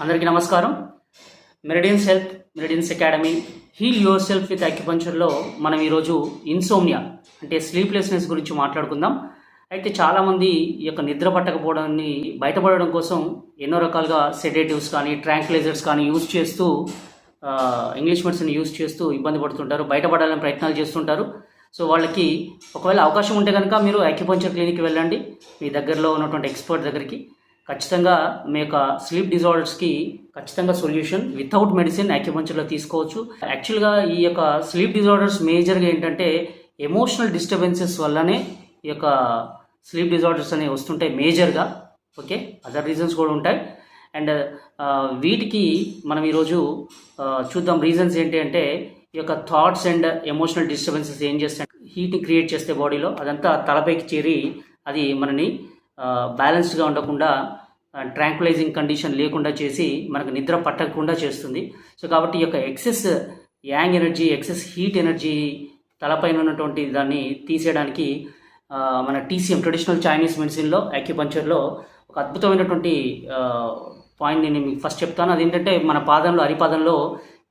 అందరికీ నమస్కారం. Meridians health, meridians academy, heal yourself with అక్యుపంక్చర్లో మనం ఈరోజు ఇన్సోమ్నియా అంటే స్లీప్లెస్నెస్ గురించి మాట్లాడుకుందాం. అయితే చాలామంది ఈ యొక్క నిద్ర పట్టకపోవడాన్ని బయటపడడం కోసం ఎన్నో రకాలుగా సెడేటివ్స్ కానీ ట్రాంక్లైజర్స్ కానీ యూజ్ చేస్తూ ఇంగ్లీష్ మెడిసిన్ యూజ్ చేస్తూ ఇబ్బంది పడుతుంటారు, బయటపడాలని ప్రయత్నాలు చేస్తుంటారు. సో వాళ్ళకి ఒకవేళ అవకాశం ఉంటే కనుక మీరు అక్యుపంక్చర్ క్లినిక్కి వెళ్ళండి, మీ దగ్గరలో ఉన్నటువంటి ఎక్స్పర్ట్ దగ్గరికి. ఖచ్చితంగా మీ యొక్క స్లీప్ డిజార్డర్స్కి ఖచ్చితంగా సొల్యూషన్ వితౌట్ మెడిసిన్ అక్యుపంక్చర్లో తీసుకోవచ్చు. యాక్చువల్గా ఈ యొక్క స్లీప్ డిజార్డర్స్ మేజర్గా ఏంటంటే ఎమోషనల్ డిస్టర్బెన్సెస్ వల్లనే ఈ యొక్క స్లీప్ డిజార్డర్స్ అనేవి వస్తుంటాయి మేజర్గా. ఓకే, అదర్ రీజన్స్ కూడా ఉంటాయి. అండ్ వీటికి మనం ఈరోజు చూద్దాం రీజన్స్ ఏంటి అంటే ఈ యొక్క థాట్స్ అండ్ ఎమోషనల్ డిస్టర్బెన్సెస్ ఏం చేస్తాయి, హీట్ని క్రియేట్ చేస్తే బాడీలో అదంతా తలపైకి చేరి అది మనని బ్యాలెన్స్డ్గా ఉండకుండా ట్రాంక్యులైజింగ్ కండిషన్ లేకుండా చేసి మనకు నిద్ర పట్టకుండా చేస్తుంది. సో కాబట్టి ఈ యొక్క excess yang energy, excess heat energy తలపైన ఉన్నటువంటి దాన్ని తీసేయడానికి మన టీసీఎం ట్రెడిషనల్ చైనీస్ మెడిసిన్లో అక్యుపంక్చర్లో ఒక అద్భుతమైనటువంటి పాయింట్ నేను మీకు ఫస్ట్ చెప్తాను. అదేంటంటే మన పాదంలో అరిపాదంలో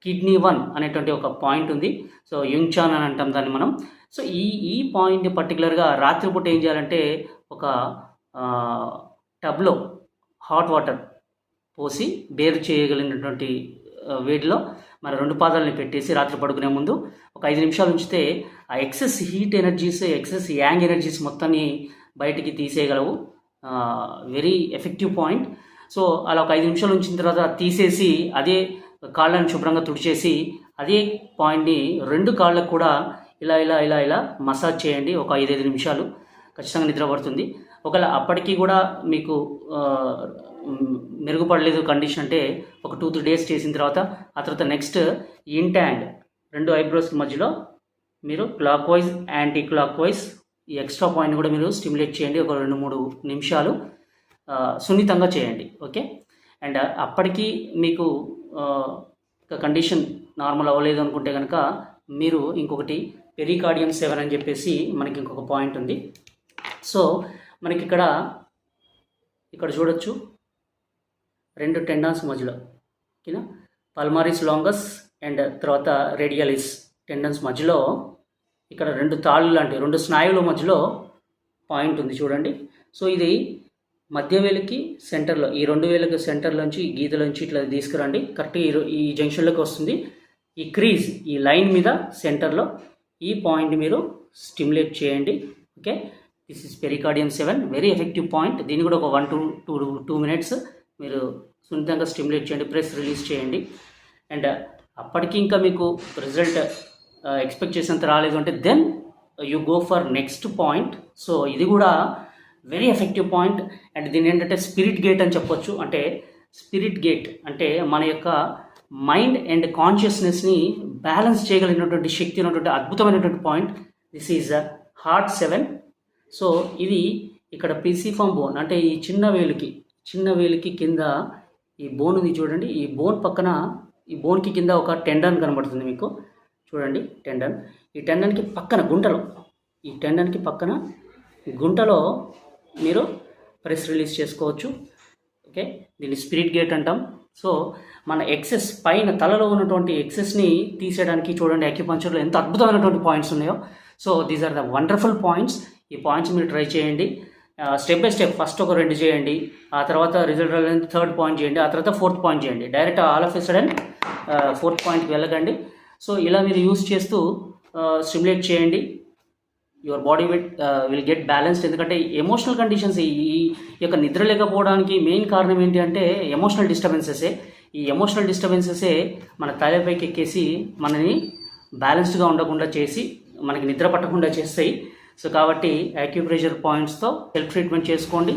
కిడ్నీ 1 అనేటువంటి ఒక పాయింట్ ఉంది. సో యుంగ్చాన్ అని అంటాం దాన్ని మనం. సో ఈ పాయింట్ పర్టికులర్గా రాత్రిపూట ఏం చేయాలంటే ఒక టబ్లో హాట్ వాటర్ పోసి బేరు చేయగలిగినటువంటి వేడిలో మన 2 పాదాలని పెట్టేసి రాత్రి పడుకునే ముందు ఒక 5 నిమిషాలు ఉంచితే ఆ excess heat energies, excess yang energies మొత్తాన్ని బయటికి తీసేయగలవు. Very effective point. సో అలా ఒక 5 నిమిషాలు ఉంచిన తర్వాత తీసేసి అదే కాళ్ళని శుభ్రంగా తుడిచేసి అదే పాయింట్ని 2 కాళ్ళకు కూడా ఇలా ఇలా ఇలా ఇలా మసాజ్ చేయండి ఒక 5-5 నిమిషాలు. ఖచ్చితంగా నిద్ర పడుతుంది. ఒకవేళ అప్పటికీ కూడా మీకు మెరుగుపడలేదు కండిషన్ అంటే ఒక 2-3 డేస్ చేసిన తర్వాత ఆ తర్వాత నెక్స్ట్ ఇంటాంగ్ 2 ఐబ్రోస్కి మధ్యలో మీరు clock wise anti clock wise ఈ ఎక్స్ట్రా పాయింట్ కూడా మీరు స్టిమ్యులేట్ చేయండి ఒక 2-3 నిమిషాలు సున్నితంగా చేయండి. ఓకే, అండ్ అప్పటికి మీకు కండిషన్ నార్మల్ అవ్వలేదు అనుకుంటే కనుక మీరు ఇంకొకటి పెరికార్డియం 7 అని చెప్పేసి మనకి ఇంకొక పాయింట్ ఉంది. సో మనకి ఇక్కడ చూడొచ్చు 2 టెండాన్స్ మధ్యలో, ఓకేనా, పల్మారిస్ లాంగస్ అండ్ తర్వాత రేడియలిస్ టెండన్స్ మధ్యలో ఇక్కడ 2 తాళ్ళు లాంటి 2 స్నాయుల మధ్యలో పాయింట్ ఉంది చూడండి. సో ఇది మధ్య వేలుకి సెంటర్లో, ఈ 2 వేలకు సెంటర్లోంచి గీతలోంచి ఇట్లా తీసుకురండి, కరెక్ట్ ఈ జంక్షన్లోకి వస్తుంది. ఈ క్రీజ్, ఈ లైన్ మీద సెంటర్లో ఈ పాయింట్ మీరు స్టిమ్యులేట్ చేయండి. Okay, this is pericardium 7, very effective point. దీన్ని కూడా ఒక 1 to 2 మినిట్స్ మీరు సున్నితంగా స్టిమ్యులేట్ చేయండి, ప్రెస్ రిలీజ్ చేయండి. అండ్ అప్పటికి ఇంకా మీకు రిజల్ట్ ఎక్స్పెక్ట్ చేసినంత రాలేదు అంటే then you go for next point. So ఇది కూడా వెరీ ఎఫెక్టివ్ పాయింట్. అండ్ దీని ఏంటంటే స్పిరిట్ గేట్ అని చెప్పొచ్చు. అంటే స్పిరిట్ గేట్ అంటే మన యొక్క మైండ్ అండ్ కాన్షియస్నెస్ని బ్యాలెన్స్ చేయగలిగినటువంటి శక్తి ఉన్నటువంటి అద్భుతమైనటువంటి point. This is heart 7. So ఇది ఇక్కడ పిసిఫామ్ బోన్ అంటే ఈ చిన్న వేలుకి కింద ఈ బోన్ ఉంది చూడండి. ఈ బోన్ పక్కన, ఈ బోన్కి కింద ఒక టెండన్ కనబడుతుంది మీకు చూడండి, టెండన్. ఈ టెండన్కి పక్కన గుంటలో, ఈ టెండన్కి పక్కన గుంటలో మీరు ప్రెస్ రిలీజ్ చేసుకోవచ్చు. ఓకే, దీన్ని స్పిరిట్ గేట్ అంటాం. సో మన ఎక్సెస్ పైన తలలో ఉన్నటువంటి ఎక్సెస్ని తీసేయడానికి చూడండి అక్యుపంక్చర్లో ఎంత అద్భుతమైనటువంటి పాయింట్స్ ఉన్నాయో. So these are the wonderful points. ఈ పాయింట్స్ మీరు ట్రై చేయండి స్టెప్ బై స్టెప్. ఫస్ట్ ఒక 2 చేయండి, ఆ తర్వాత రిజల్ట్ రాలేదు 3rd పాయింట్ చేయండి, ఆ తర్వాత 4th పాయింట్ చేయండి. Direct all of a sudden 4th పాయింట్కి వెళ్ళకండి. సో ఇలా మీరు యూస్ చేస్తూ స్టిమ్యులేట్ చేయండి. Your body will get balanced. ఎందుకంటే ఎమోషనల్ కండిషన్స్, ఈ యొక్క నిద్ర లేకపోవడానికి మెయిన్ కారణం ఏంటి అంటే ఎమోషనల్ డిస్టర్బెన్సెసే. ఈ ఎమోషనల్ డిస్టర్బెన్సెసే మన తలపైకి ఎక్కేసి మనని బ్యాలెన్స్డ్గా ఉండకుండా చేసి మనకి నిద్ర పట్టకుండా చేస్తాయి. సో కాబట్టి యాక్యుప్రెషర్ పాయింట్స్తో సెల్ఫ్ ట్రీట్మెంట్ చేసుకోండి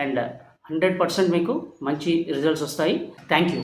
అండ్ 100% మీకు మంచి రిజల్ట్స్ వస్తాయి. Thank you.